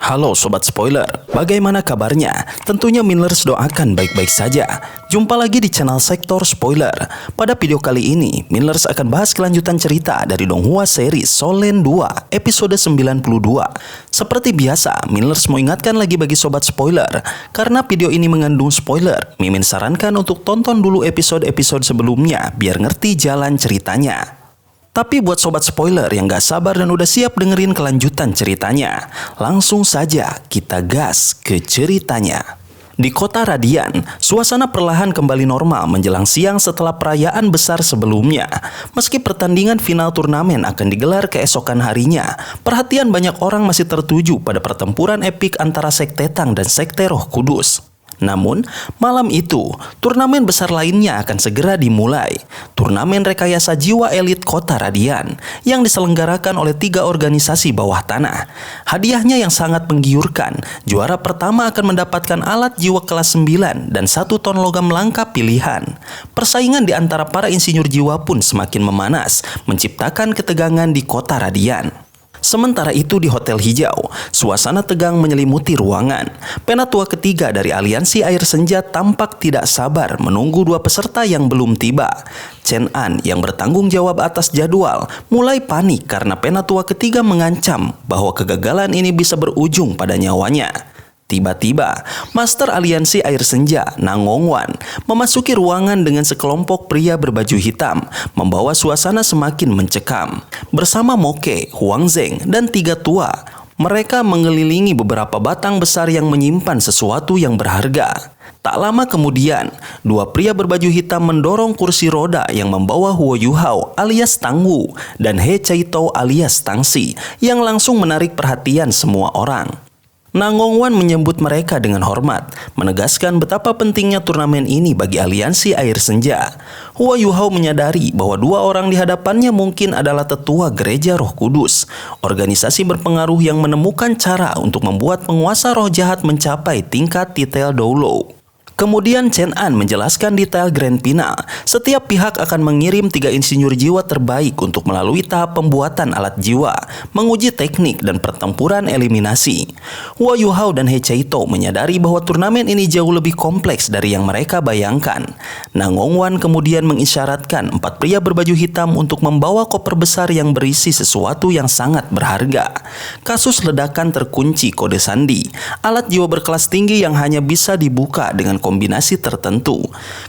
Halo Sobat Spoiler, bagaimana kabarnya? Tentunya Millers doakan baik-baik saja. Jumpa lagi di channel Sektor Spoiler. Pada video kali ini, Millers akan bahas kelanjutan cerita dari Donghua series Solen 2 episode 92. Seperti biasa, Millers mau ingatkan lagi bagi Sobat Spoiler, karena video ini mengandung spoiler, Mimin sarankan untuk tonton dulu episode-episode sebelumnya biar ngerti jalan ceritanya. Tapi buat Sobat Spoiler yang gak sabar dan udah siap dengerin kelanjutan ceritanya, langsung saja kita gas ke ceritanya. Di kota Radian, suasana perlahan kembali normal menjelang siang setelah perayaan besar sebelumnya. Meski pertandingan final turnamen akan digelar keesokan harinya, perhatian banyak orang masih tertuju pada pertempuran epik antara Sekte Tang dan Sekte Roh Kudus. Namun, malam itu, turnamen besar lainnya akan segera dimulai. Turnamen rekayasa jiwa elit kota Radian yang diselenggarakan oleh 3 organisasi bawah tanah. Hadiahnya yang sangat menggiurkan, juara pertama akan mendapatkan alat jiwa kelas 9 dan 1 ton logam langka pilihan. Persaingan di antara para insinyur jiwa pun semakin memanas, menciptakan ketegangan di kota Radian. Sementara itu di Hotel Hijau, suasana tegang menyelimuti ruangan. Penatua ketiga dari Aliansi Air Senja tampak tidak sabar menunggu 2 peserta yang belum tiba. Chen An yang bertanggung jawab atas jadwal mulai panik karena penatua ketiga mengancam bahwa kegagalan ini bisa berujung pada nyawanya. Tiba-tiba, Master Aliansi Air Senja, Nangongwan, memasuki ruangan dengan sekelompok pria berbaju hitam, membawa suasana semakin mencekam. Bersama Moke, Huang Zeng, dan 3 tua, mereka mengelilingi beberapa batang besar yang menyimpan sesuatu yang berharga. Tak lama kemudian, 2 pria berbaju hitam mendorong kursi roda yang membawa Huo Yuhao alias Tang Wu dan He Chaito alias Tang Si, yang langsung menarik perhatian semua orang. Nangongwan menyambut mereka dengan hormat, menegaskan betapa pentingnya turnamen ini bagi Aliansi Air Senja. Huo Yuhao menyadari bahwa 2 orang di hadapannya mungkin adalah tetua Gereja Roh Kudus, organisasi berpengaruh yang menemukan cara untuk membuat penguasa roh jahat mencapai tingkat detail Doulo. Kemudian Chen An menjelaskan detail Grand Final. Setiap pihak akan mengirim 3 insinyur jiwa terbaik untuk melalui tahap pembuatan alat jiwa, menguji teknik dan pertempuran eliminasi. Huo Yuhao dan He Chaito menyadari bahwa turnamen ini jauh lebih kompleks dari yang mereka bayangkan. Nangongwan kemudian mengisyaratkan 4 pria berbaju hitam untuk membawa koper besar yang berisi sesuatu yang sangat berharga. Kasus ledakan terkunci kode sandi, alat jiwa berkelas tinggi yang hanya bisa dibuka dengan kombinasi tertentu.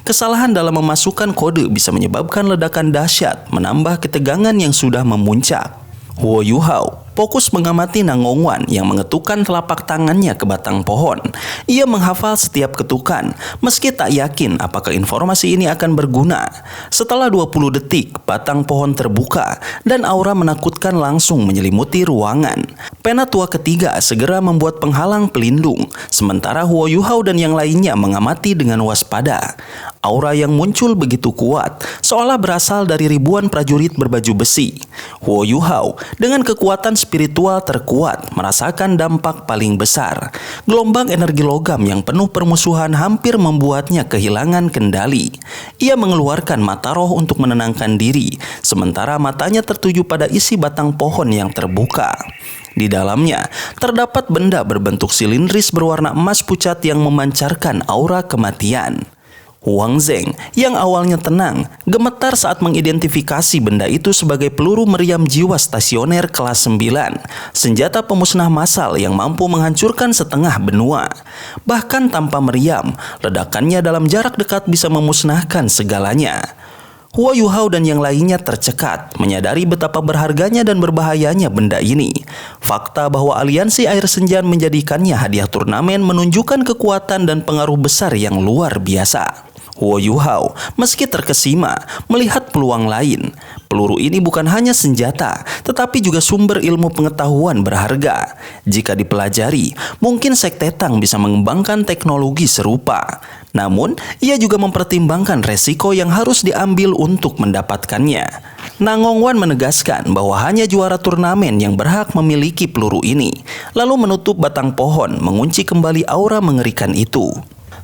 Kesalahan dalam memasukkan kode bisa menyebabkan ledakan dahsyat, menambah ketegangan yang sudah memuncak. Huo Yuhao fokus mengamati Nangongwan yang mengetukkan telapak tangannya ke batang pohon. Ia menghafal setiap ketukan, meski tak yakin apakah informasi ini akan berguna. Setelah 20 detik, batang pohon terbuka dan aura menakutkan langsung menyelimuti ruangan. Penatua ketiga segera membuat penghalang pelindung, sementara Huo Yuhao dan yang lainnya mengamati dengan waspada. Aura yang muncul begitu kuat, seolah berasal dari ribuan prajurit berbaju besi. Huo Yuhao dengan kekuatan spiritual terkuat merasakan dampak paling besar. Gelombang energi logam yang penuh permusuhan hampir membuatnya kehilangan kendali. Ia mengeluarkan mata roh untuk menenangkan diri, sementara matanya tertuju pada isi batang pohon yang terbuka. Di dalamnya terdapat benda berbentuk silindris berwarna emas pucat yang memancarkan aura kematian. Huang Zeng yang awalnya tenang, gemetar saat mengidentifikasi benda itu sebagai peluru meriam jiwa stasioner kelas 9, senjata pemusnah massal yang mampu menghancurkan setengah benua. Bahkan tanpa meriam, ledakannya dalam jarak dekat bisa memusnahkan segalanya. Huo Yuhao dan yang lainnya tercekat, menyadari betapa berharganya dan berbahayanya benda ini. Fakta bahwa Aliansi Air Senja menjadikannya hadiah turnamen menunjukkan kekuatan dan pengaruh besar yang luar biasa. Huo Yuhao meski terkesima melihat peluang lain. Peluru ini bukan hanya senjata, tetapi juga sumber ilmu pengetahuan berharga. Jika dipelajari, mungkin Sekte Tang bisa mengembangkan teknologi serupa. Namun, ia juga mempertimbangkan resiko yang harus diambil untuk mendapatkannya. Nangongwan menegaskan bahwa hanya juara turnamen yang berhak memiliki peluru ini, lalu menutup batang pohon, mengunci kembali aura mengerikan itu.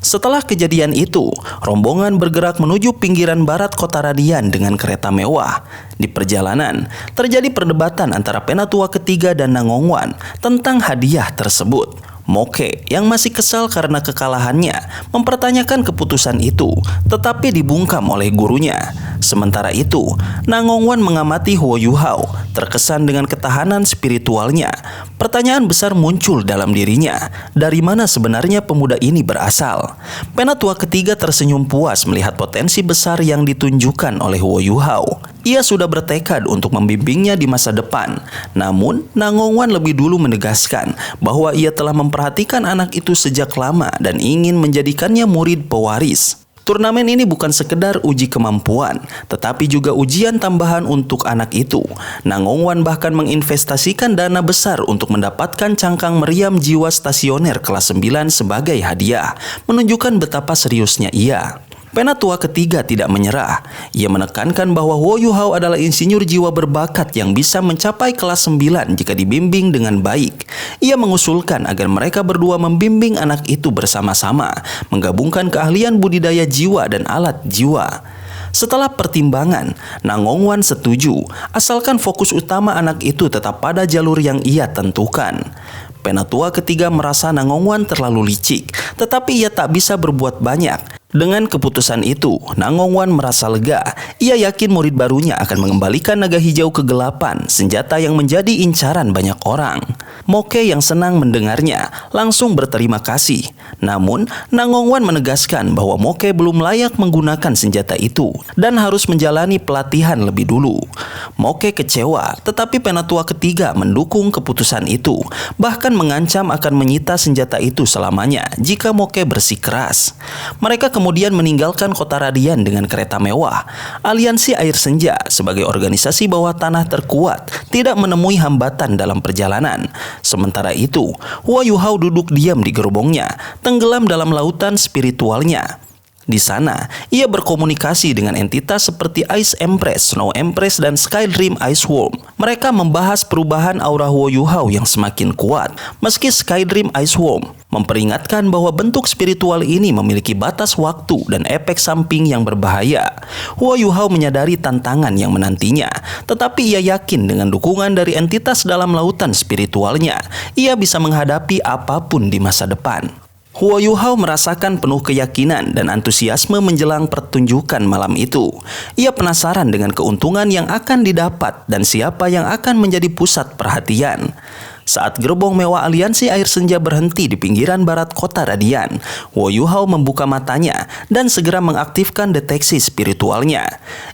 Setelah kejadian itu, rombongan bergerak menuju pinggiran barat kota Radian dengan kereta mewah. Di perjalanan, terjadi perdebatan antara Penatua ketiga dan Nangongwan tentang hadiah tersebut. Moke yang masih kesal karena kekalahannya mempertanyakan keputusan itu, tetapi dibungkam oleh gurunya. Sementara itu, Nangongwan mengamati Huo Yuhao, terkesan dengan ketahanan spiritualnya. Pertanyaan besar muncul dalam dirinya, dari mana sebenarnya pemuda ini berasal? Penatua ketiga tersenyum puas melihat potensi besar yang ditunjukkan oleh Huo Yuhao. Ia sudah bertekad untuk membimbingnya di masa depan. Namun, Nangongwan lebih dulu menegaskan bahwa ia telah memperhatikan anak itu sejak lama dan ingin menjadikannya murid pewaris. Turnamen ini bukan sekedar uji kemampuan, tetapi juga ujian tambahan untuk anak itu. Nangongwan bahkan menginvestasikan dana besar untuk mendapatkan cangkang meriam jiwa stasioner kelas 9 sebagai hadiah, menunjukkan betapa seriusnya ia. Penatua ketiga tidak menyerah. Ia menekankan bahwa Huo Yuhao adalah insinyur jiwa berbakat yang bisa mencapai kelas 9 jika dibimbing dengan baik. Ia mengusulkan agar mereka berdua membimbing anak itu bersama-sama, menggabungkan keahlian budidaya jiwa dan alat jiwa. Setelah pertimbangan, Nangongwan setuju, asalkan fokus utama anak itu tetap pada jalur yang ia tentukan. Penatua ketiga merasa Nangongwan terlalu licik, tetapi ia tak bisa berbuat banyak. Dengan keputusan itu, Nangongwan merasa lega. Ia yakin murid barunya akan mengembalikan naga hijau kegelapan, senjata yang menjadi incaran banyak orang. Moke yang senang mendengarnya langsung berterima kasih. Namun, Nangongwan menegaskan bahwa Moke belum layak menggunakan senjata itu dan harus menjalani pelatihan lebih dulu. Moke kecewa, tetapi Penatua ketiga mendukung keputusan itu, bahkan mengancam akan menyita senjata itu selamanya jika Moke bersikeras. Mereka kemudian meninggalkan kota Radian dengan kereta mewah. Aliansi Air Senja sebagai organisasi bawah tanah terkuat tidak menemui hambatan dalam perjalanan. Sementara itu, Huo Yuhao duduk diam di gerbongnya, tenggelam dalam lautan spiritualnya. Di sana, ia berkomunikasi dengan entitas seperti Ice Empress, Snow Empress, dan Sky Dream Ice Worm. Mereka membahas perubahan aura Huo Yuhao yang semakin kuat. Meski Sky Dream Ice Worm memperingatkan bahwa bentuk spiritual ini memiliki batas waktu dan efek samping yang berbahaya, Huo Yuhao menyadari tantangan yang menantinya. Tetapi ia yakin dengan dukungan dari entitas dalam lautan spiritualnya, ia bisa menghadapi apapun di masa depan. Huo Yuhao merasakan penuh keyakinan dan antusiasme menjelang pertunjukan malam itu. Ia penasaran dengan keuntungan yang akan didapat dan siapa yang akan menjadi pusat perhatian. Saat gerbong mewah Aliansi Air Senja berhenti di pinggiran barat kota Radian, Huo Yuhao membuka matanya dan segera mengaktifkan deteksi spiritualnya.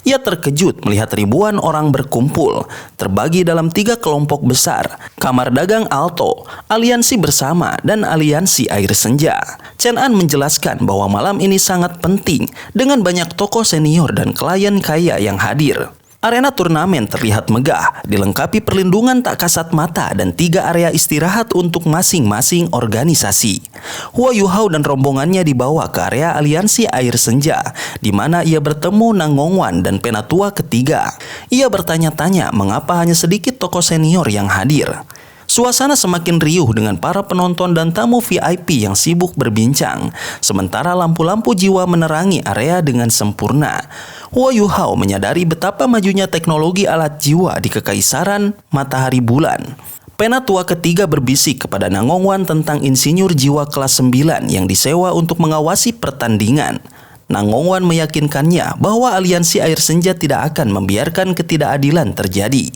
Ia terkejut melihat ribuan orang berkumpul, terbagi dalam 3 kelompok besar: Kamar Dagang Alto, Aliansi Bersama, dan Aliansi Air Senja. Chen An menjelaskan bahwa malam ini sangat penting dengan banyak tokoh senior dan klien kaya yang hadir. Arena turnamen terlihat megah, dilengkapi perlindungan tak kasat mata dan 3 area istirahat untuk masing-masing organisasi. Huo Yuhao dan rombongannya dibawa ke area Aliansi Air Senja, di mana ia bertemu Nangongwan dan Penatua ketiga. Ia bertanya-tanya mengapa hanya sedikit tokoh senior yang hadir. Suasana semakin riuh dengan para penonton dan tamu VIP yang sibuk berbincang, sementara lampu-lampu jiwa menerangi area dengan sempurna. Huo Yuhao menyadari betapa majunya teknologi alat jiwa di kekaisaran matahari bulan. Penatua ketiga berbisik kepada Nangongwan tentang insinyur jiwa kelas 9 yang disewa untuk mengawasi pertandingan. Nangongwan meyakinkannya bahwa Aliansi Air Senja tidak akan membiarkan ketidakadilan terjadi.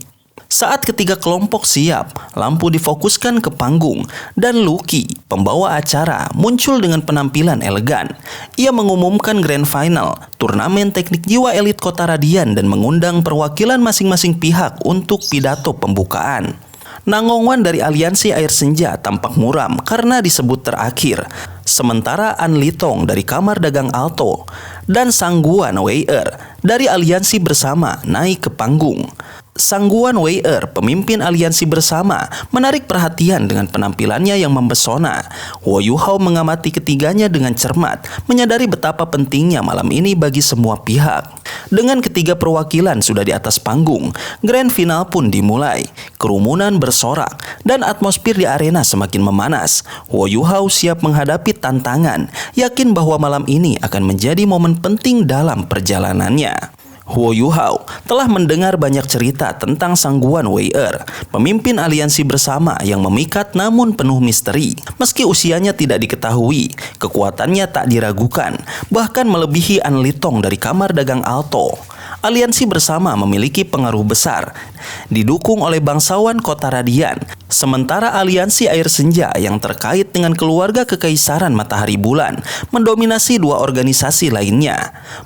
Saat ketiga kelompok siap, lampu difokuskan ke panggung dan Lucky, pembawa acara, muncul dengan penampilan elegan. Ia mengumumkan grand final, turnamen teknik jiwa elit kota Radian dan mengundang perwakilan masing-masing pihak untuk pidato pembukaan. Nangongwan dari Aliansi Air Senja tampak muram karena disebut terakhir. Sementara An Litong dari Kamar Dagang Alto dan Sangguan Wei-er dari Aliansi Bersama naik ke panggung. Sangguan Wei-er, pemimpin Aliansi Bersama, menarik perhatian dengan penampilannya yang mempesona. Huo Yuhao mengamati ketiganya dengan cermat, menyadari betapa pentingnya malam ini bagi semua pihak. Dengan ketiga perwakilan sudah di atas panggung, grand final pun dimulai. Kerumunan bersorak dan atmosfer di arena semakin memanas. Huo Yuhao siap menghadapi tantangan, yakin bahwa malam ini akan menjadi momen penting dalam perjalanannya. Huo Yuhao telah mendengar banyak cerita tentang Sangguan Wei-er, pemimpin aliansi bersama yang memikat namun penuh misteri. Meski usianya tidak diketahui, kekuatannya tak diragukan, bahkan melebihi An Litong dari Kamar Dagang Alto. Aliansi bersama memiliki pengaruh besar, didukung oleh bangsawan kota Radian. Sementara aliansi air senja yang terkait dengan keluarga kekaisaran matahari bulan mendominasi dua organisasi lainnya.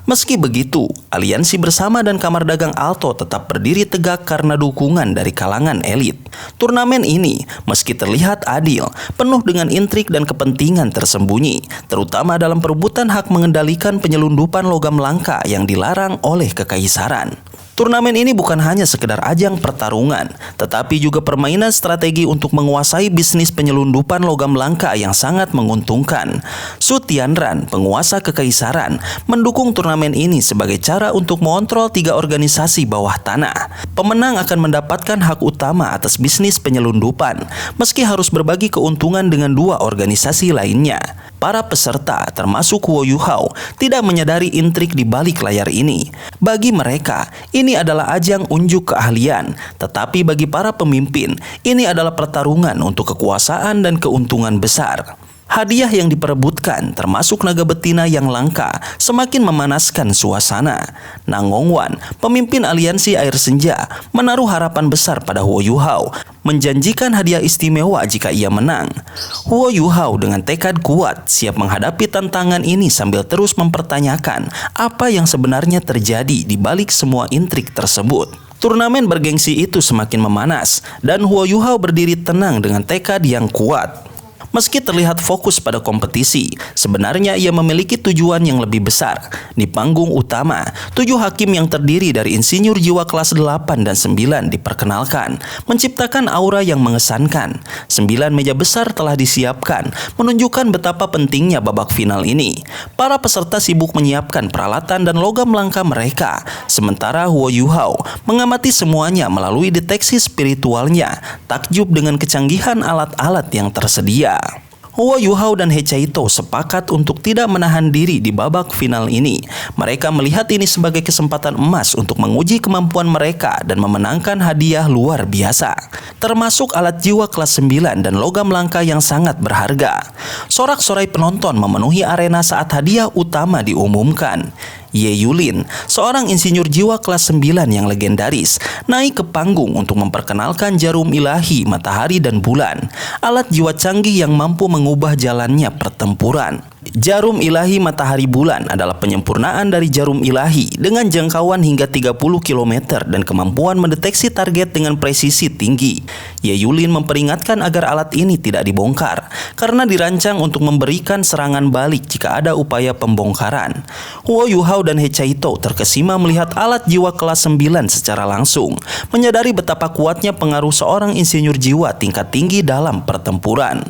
Meski begitu, aliansi bersama dan Kamar Dagang Alto tetap berdiri tegak karena dukungan dari kalangan elit. Turnamen ini, meski terlihat adil, penuh dengan intrik dan kepentingan tersembunyi, terutama dalam perebutan hak mengendalikan penyelundupan logam langka yang dilarang oleh kekaisaran. Turnamen ini bukan hanya sekedar ajang pertarungan, tetapi juga permainan strategi untuk menguasai bisnis penyelundupan logam langka yang sangat menguntungkan. Su Tianran, penguasa kekaisaran, mendukung turnamen ini sebagai cara untuk mengontrol 3 organisasi bawah tanah. Pemenang akan mendapatkan hak utama atas bisnis penyelundupan, meski harus berbagi keuntungan dengan 2 organisasi lainnya. Para peserta, termasuk Huo Yuhao, tidak menyadari intrik di balik layar ini. Bagi mereka, ini adalah ajang unjuk keahlian, tetapi bagi para pemimpin, ini adalah pertarungan untuk kekuasaan dan keuntungan besar. Hadiah yang diperebutkan, termasuk naga betina yang langka, semakin memanaskan suasana. Nangongwan, pemimpin aliansi air senja, menaruh harapan besar pada Huo Yuhao, menjanjikan hadiah istimewa jika ia menang. Huo Yuhao dengan tekad kuat siap menghadapi tantangan ini sambil terus mempertanyakan apa yang sebenarnya terjadi di balik semua intrik tersebut. Turnamen bergengsi itu semakin memanas dan Huo Yuhao berdiri tenang dengan tekad yang kuat. Meski terlihat fokus pada kompetisi, sebenarnya ia memiliki tujuan yang lebih besar. Di panggung utama, 7 hakim yang terdiri dari insinyur jiwa kelas 8 dan 9 diperkenalkan, menciptakan aura yang mengesankan. 9 meja besar telah disiapkan, menunjukkan betapa pentingnya babak final ini. Para peserta sibuk menyiapkan peralatan dan logam langka mereka, sementara Huo Yuhao mengamati semuanya melalui deteksi spiritualnya, takjub dengan kecanggihan alat-alat yang tersedia. Huo Yuhao dan He Chaito sepakat untuk tidak menahan diri di babak final ini. Mereka melihat ini sebagai kesempatan emas untuk menguji kemampuan mereka dan memenangkan hadiah luar biasa, termasuk alat jiwa kelas 9 dan logam langka yang sangat berharga. Sorak-sorai penonton memenuhi arena saat hadiah utama diumumkan. Ye Yulin, seorang insinyur jiwa kelas 9 yang legendaris, naik ke panggung untuk memperkenalkan jarum ilahi matahari dan bulan, alat jiwa canggih yang mampu mengubah jalannya pertempuran. Jarum ilahi matahari bulan adalah penyempurnaan dari jarum ilahi dengan jangkauan hingga 30 km dan kemampuan mendeteksi target dengan presisi tinggi. Ye Yulin memperingatkan agar alat ini tidak dibongkar karena dirancang untuk memberikan serangan balik jika ada upaya pembongkaran. Huo Yuhao dan He Chaito terkesima melihat alat jiwa kelas 9 secara langsung, menyadari betapa kuatnya pengaruh seorang insinyur jiwa tingkat tinggi dalam pertempuran.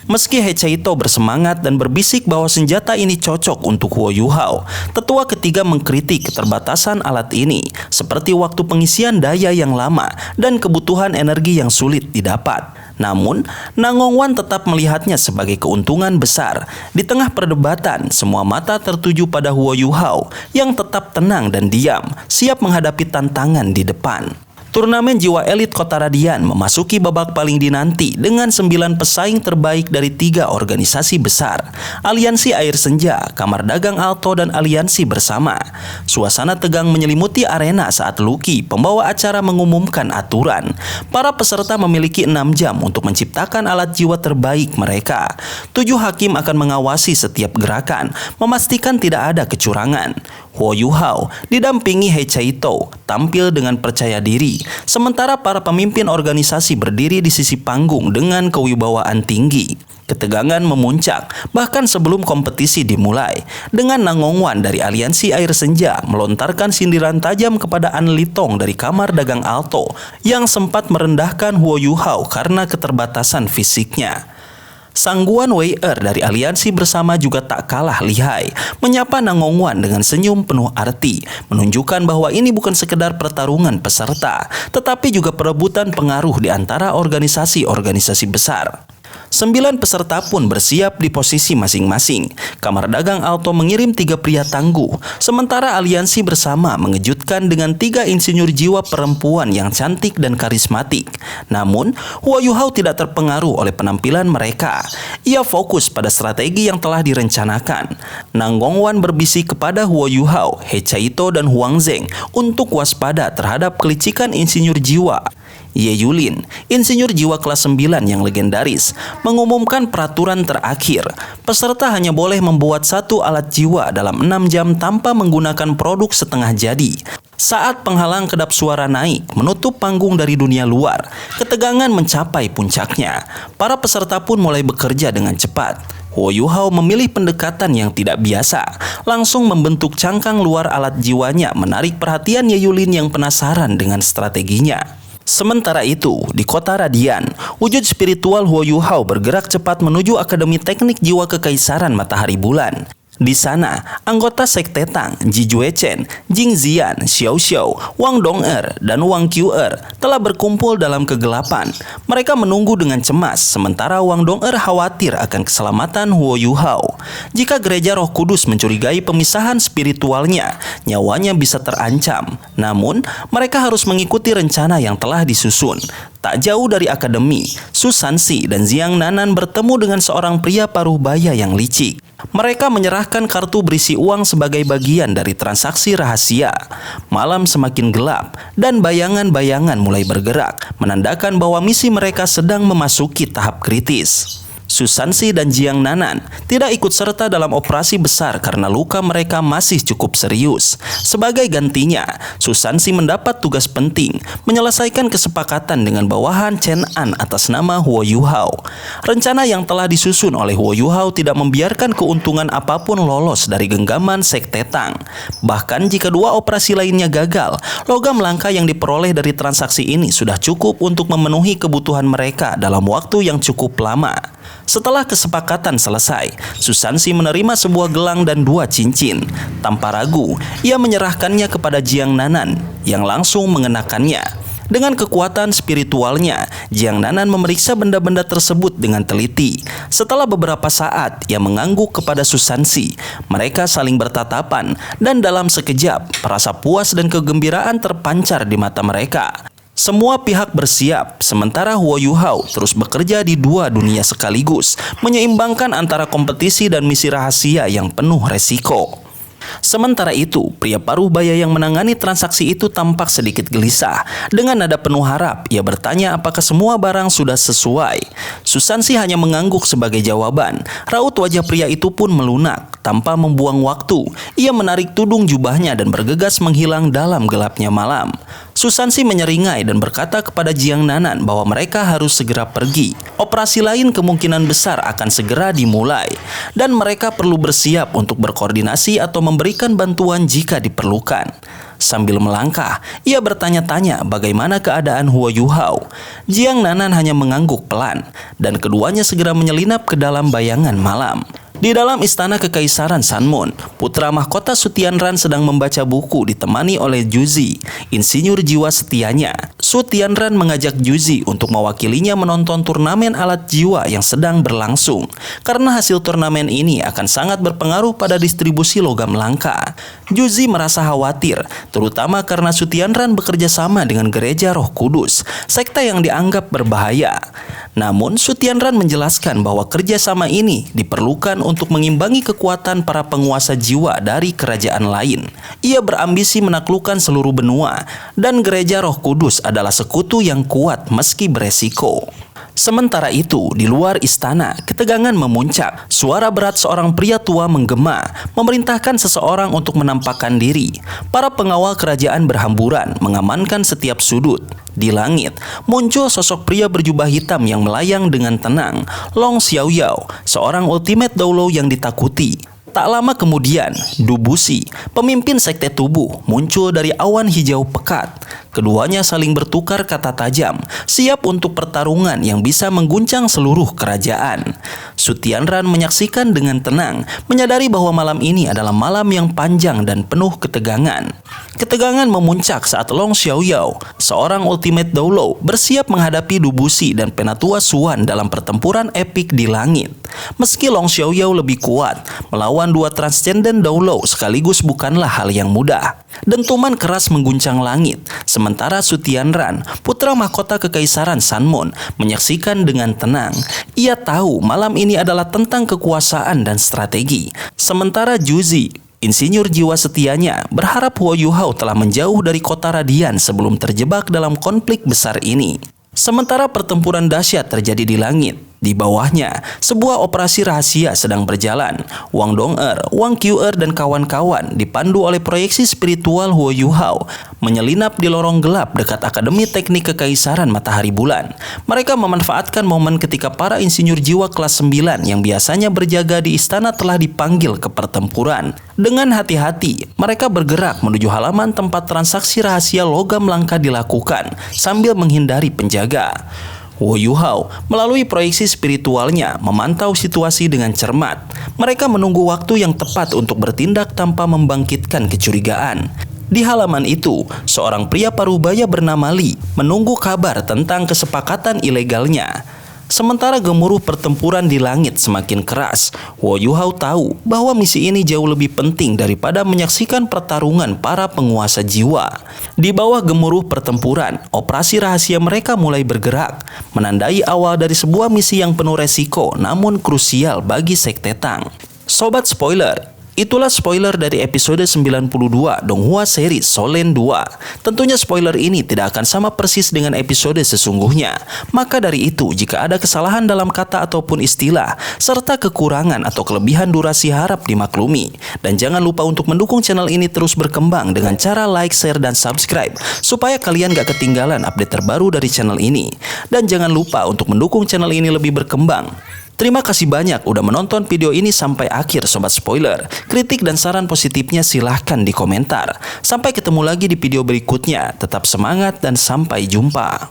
Meski He Chaito bersemangat dan berbisik bahwa senjata ini cocok untuk Huo Yuhao, tetua ketiga mengkritik keterbatasan alat ini, seperti waktu pengisian daya yang lama dan kebutuhan energi yang sulit didapat. Namun, Nangongwan tetap melihatnya sebagai keuntungan besar. Di tengah perdebatan, semua mata tertuju pada Huo Yuhao yang tetap tenang dan diam, siap menghadapi tantangan di depan. Turnamen jiwa elit kota Radian memasuki babak paling dinanti dengan 9 pesaing terbaik dari 3 organisasi besar, Aliansi Air Senja, Kamar Dagang Alto, dan Aliansi Bersama. Suasana tegang menyelimuti arena saat Lucky, pembawa acara, mengumumkan aturan. Para peserta memiliki 6 jam untuk menciptakan alat jiwa terbaik mereka. 7 hakim akan mengawasi setiap gerakan, memastikan tidak ada kecurangan. Huo Yuhao didampingi He Chaito tampil dengan percaya diri, sementara para pemimpin organisasi berdiri di sisi panggung dengan kewibawaan tinggi. Ketegangan memuncak bahkan sebelum kompetisi dimulai, dengan Nangongwan dari Aliansi Air Senja melontarkan sindiran tajam kepada An Litong dari Kamar Dagang Alto yang sempat merendahkan Huo Yuhao karena keterbatasan fisiknya. Sang Guan Wei dari aliansi bersama juga tak kalah lihai, menyapa Nangong Wan dengan senyum penuh arti, menunjukkan bahwa ini bukan sekedar pertarungan peserta, tetapi juga perebutan pengaruh di antara organisasi-organisasi besar. 9 peserta pun bersiap di posisi masing-masing. Kamar dagang Alto mengirim 3 pria tangguh, sementara aliansi bersama mengejutkan dengan 3 insinyur jiwa perempuan yang cantik dan karismatik. Namun, Huo Yuhao tidak terpengaruh oleh penampilan mereka. Ia fokus pada strategi yang telah direncanakan. Nangong Wan berbisik kepada Huo Yuhao, He Chaito, dan Huang Zheng untuk waspada terhadap kelicikan insinyur jiwa. Ye Yulin, insinyur jiwa kelas 9 yang legendaris, mengumumkan peraturan terakhir. Peserta hanya boleh membuat 1 alat jiwa dalam 6 jam tanpa menggunakan produk setengah jadi. Saat penghalang kedap suara naik, menutup panggung dari dunia luar, ketegangan mencapai puncaknya. Para peserta pun mulai bekerja dengan cepat. Huo Yuhao memilih pendekatan yang tidak biasa, langsung membentuk cangkang luar alat jiwanya, menarik perhatian Ye Yulin yang penasaran dengan strateginya. Sementara itu, di kota Radian, wujud spiritual Huo Yuhao bergerak cepat menuju Akademi Teknik Jiwa Kekaisaran Matahari Bulan. Di sana, anggota Sekte Tang, Ji Juechen, Jing Zian, Xiao Xiao, Wang Dong'er, dan Wang Qiu'er telah berkumpul dalam kegelapan. Mereka menunggu dengan cemas, sementara Wang Dong'er khawatir akan keselamatan Huo Yuhao. Jika gereja Roh Kudus mencurigai pemisahan spiritualnya, nyawanya bisa terancam. Namun, mereka harus mengikuti rencana yang telah disusun. Tak jauh dari akademi, Su Sanxi dan Jiang Nanan bertemu dengan seorang pria paruh baya yang licik. Mereka menyerahkan kartu berisi uang sebagai bagian dari transaksi rahasia. Malam semakin gelap dan bayangan-bayangan mulai bergerak, menandakan bahwa misi mereka sedang memasuki tahap kritis. Su Sanxi dan Jiang Nanan tidak ikut serta dalam operasi besar karena luka mereka masih cukup serius. Sebagai gantinya, Su Sanxi mendapat tugas penting, menyelesaikan kesepakatan dengan bawahan Chen An atas nama Huo Yuhao. Rencana yang telah disusun oleh Huo Yuhao tidak membiarkan keuntungan apapun lolos dari genggaman Sekte Tang. Bahkan jika 2 operasi lainnya gagal, logam langka yang diperoleh dari transaksi ini sudah cukup untuk memenuhi kebutuhan mereka dalam waktu yang cukup lama. Setelah kesepakatan selesai, Su Sanxi menerima sebuah gelang dan 2 cincin. Tanpa ragu, ia menyerahkannya kepada Jiang Nanan yang langsung mengenakannya. Dengan kekuatan spiritualnya, Jiang Nanan memeriksa benda-benda tersebut dengan teliti. Setelah beberapa saat, ia mengangguk kepada Su Sanxi. Mereka saling bertatapan dan dalam sekejap, rasa puas dan kegembiraan terpancar di mata mereka. Semua pihak bersiap, sementara Huo Yuhao terus bekerja di 2 dunia sekaligus, menyeimbangkan antara kompetisi dan misi rahasia yang penuh resiko. Sementara itu, pria paruh baya yang menangani transaksi itu tampak sedikit gelisah. Dengan nada penuh harap, ia bertanya apakah semua barang sudah sesuai. Su Sanxi hanya mengangguk sebagai jawaban. Raut wajah pria itu pun melunak. Tanpa membuang waktu, ia menarik tudung jubahnya dan bergegas menghilang dalam gelapnya malam. Su Sanxi menyeringai dan berkata kepada Jiang Nanan bahwa mereka harus segera pergi. Operasi lain kemungkinan besar akan segera dimulai, dan mereka perlu bersiap untuk berkoordinasi atau memberikan bantuan jika diperlukan. Sambil melangkah, ia bertanya-tanya bagaimana keadaan Huo Yuhao. Jiang Nanan hanya mengangguk pelan, dan keduanya segera menyelinap ke dalam bayangan malam. Di dalam istana kekaisaran Sanmon, putra mahkota Su Tianran sedang membaca buku ditemani oleh Juzi, insinyur jiwa setianya. Su Tianran mengajak Juzi untuk mewakilinya menonton turnamen alat jiwa yang sedang berlangsung, karena hasil turnamen ini akan sangat berpengaruh pada distribusi logam langka. Juzi merasa khawatir, terutama karena Su Tianran bekerja sama dengan gereja Roh Kudus, sekte yang dianggap berbahaya. Namun Su Tianran menjelaskan bahwa kerjasama ini diperlukan untuk mengimbangi kekuatan para penguasa jiwa dari kerajaan lain. Ia berambisi menaklukkan seluruh benua, dan gereja Roh Kudus adalah sekutu yang kuat meski beresiko. Sementara itu, di luar istana, ketegangan memuncak. Suara berat seorang pria tua menggema, memerintahkan seseorang untuk menampakkan diri. Para pengawal kerajaan berhamburan, mengamankan setiap sudut. Di langit, muncul sosok pria berjubah hitam yang melayang dengan tenang. Long Xiaoyao, seorang ultimate Doulo yang ditakuti. Tak lama kemudian, Dubushi, pemimpin sekte tubuh, muncul dari awan hijau pekat. Keduanya saling bertukar kata tajam, siap untuk pertarungan yang bisa mengguncang seluruh kerajaan. Sutianran menyaksikan dengan tenang, menyadari bahwa malam ini adalah malam yang panjang dan penuh ketegangan. Ketegangan memuncak saat Long Xiaoyao, seorang ultimate Doulou, bersiap menghadapi Dubushi dan Penatua Xuan dalam pertempuran epik di langit. Meski Long Xiaoyao lebih kuat, melawan dua transcendent Doulou sekaligus bukanlah hal yang mudah. Dentuman keras mengguncang langit, sementara Sutianran, putra mahkota kekaisaran Sanmon, menyaksikan dengan tenang. Ia tahu malam ini adalah tentang kekuasaan dan strategi. Sementara Juzi, insinyur jiwa setianya, berharap Huo Yuhao telah menjauh dari kota Radian sebelum terjebak dalam konflik besar ini. Sementara pertempuran dahsyat terjadi di langit, di bawahnya, sebuah operasi rahasia sedang berjalan. Wang Dong'er, Wang Qiu'er, dan kawan-kawan dipandu oleh proyeksi spiritual Huo Yuhao menyelinap di lorong gelap dekat Akademi Teknik Kekaisaran Matahari Bulan. Mereka memanfaatkan momen ketika para insinyur jiwa kelas 9 yang biasanya berjaga di istana telah dipanggil ke pertempuran. Dengan hati-hati, mereka bergerak menuju halaman tempat transaksi rahasia logam langka dilakukan sambil menghindari penjaga. Huo Yuhao melalui proyeksi spiritualnya memantau situasi dengan cermat. Mereka menunggu waktu yang tepat untuk bertindak tanpa membangkitkan kecurigaan. Di halaman itu, seorang pria parubaya bernama Li menunggu kabar tentang kesepakatan ilegalnya. Sementara gemuruh pertempuran di langit semakin keras, Huo Yuhao tahu bahwa misi ini jauh lebih penting daripada menyaksikan pertarungan para penguasa jiwa. Di bawah gemuruh pertempuran, operasi rahasia mereka mulai bergerak, menandai awal dari sebuah misi yang penuh resiko namun krusial bagi Sekte Tang. Sobat spoiler, itulah spoiler dari episode 92 Donghua series Solen 2. Tentunya spoiler ini tidak akan sama persis dengan episode sesungguhnya. Maka dari itu, jika ada kesalahan dalam kata ataupun istilah, serta kekurangan atau kelebihan durasi harap dimaklumi. Dan jangan lupa untuk mendukung channel ini terus berkembang dengan cara like, share, dan subscribe, supaya kalian gak ketinggalan update terbaru dari channel ini. Dan jangan lupa untuk mendukung channel ini lebih berkembang. Terima kasih banyak udah menonton video ini sampai akhir Sobat Spoiler. Kritik dan saran positifnya silahkan di komentar. Sampai ketemu lagi di video berikutnya. Tetap semangat dan sampai jumpa.